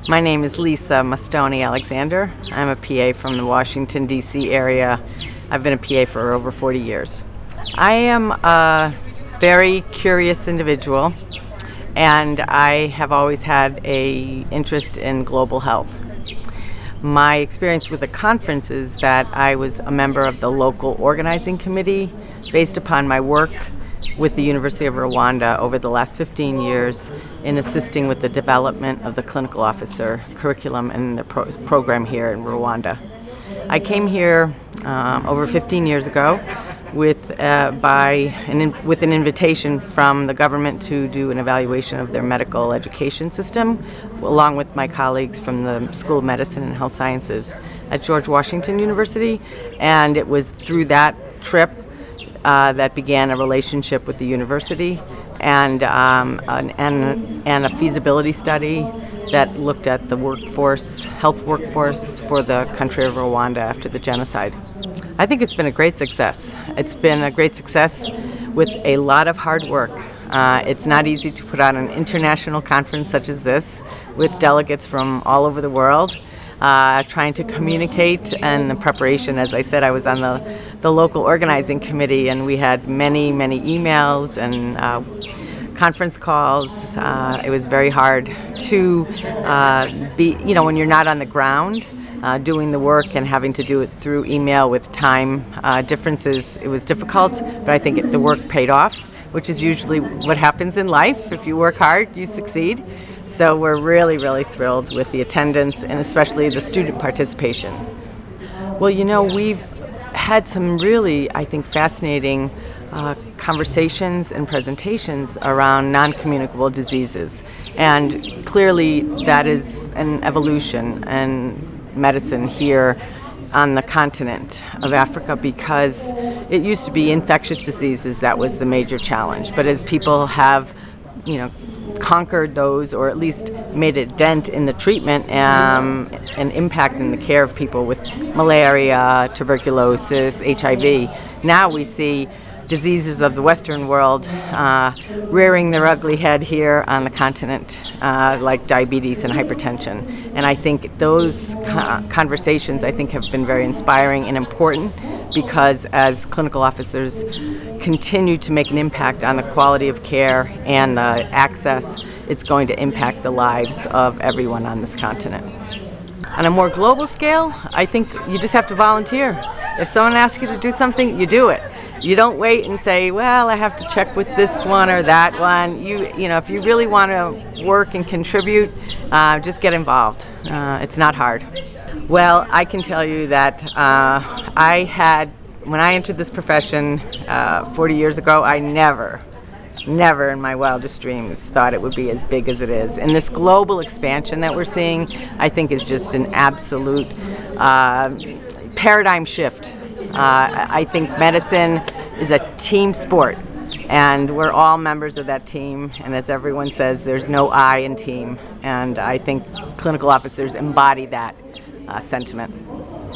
My name is Lisa Mustone Alexander. I'm a PA from the Washington, D.C. area. I've been a PA for over 40 years. I am a very curious individual, and I have always had an interest in global health. My experience with the conference is that I was a member of the local organizing committee based upon my work with the University of Rwanda over the last 15 years in assisting with the development of the clinical officer curriculum and the program here in Rwanda. I came here over 15 years ago with an invitation from the government to do an evaluation of their medical education system, along with my colleagues from the School of Medicine and Health Sciences at George Washington University. And it was through that trip that began a relationship with the university and a feasibility study that looked at the health workforce for the country of Rwanda after the genocide. I think it's been a great success. It's been a great success with a lot of hard work. It's not easy to put on an international conference such as this with delegates from all over the world. Trying to communicate, and the preparation, as I said, I was on the local organizing committee, and we had many emails and conference calls. It was very hard to be, when you're not on the ground doing the work and having to do it through email with time differences. It was difficult, but I think the work paid off, which is usually what happens in life. If you work hard, you succeed. So we're really thrilled with the attendance and especially the student participation. Well, we've had some really, I think, fascinating conversations and presentations around non-communicable diseases. And clearly that is an evolution in medicine here on the continent of Africa, because it used to be infectious diseases that was the major challenge. But as people have, conquered those, or at least made a dent in the treatment and impact in the care of people with malaria, tuberculosis, HIV. Now we see diseases of the Western world rearing their ugly head here on the continent, like diabetes and hypertension. And I think those conversations, have been very inspiring and important, because as clinical officers continue to make an impact on the quality of care and the access, it's going to impact the lives of everyone on this continent. On a more global scale, I think you just have to volunteer. If someone asks you to do something, you do it. You don't wait and say, well, I have to check with this one or that one. If you really want to work and contribute, just get involved. It's not hard. Well, I can tell you that when I entered this profession 40 years ago, I never in my wildest dreams thought it would be as big as it is. And this global expansion that we're seeing, I think, is just an absolute paradigm shift. I think medicine is a team sport, and we're all members of that team. And as everyone says, there's no I in team. And I think clinical officers embody that sentiment.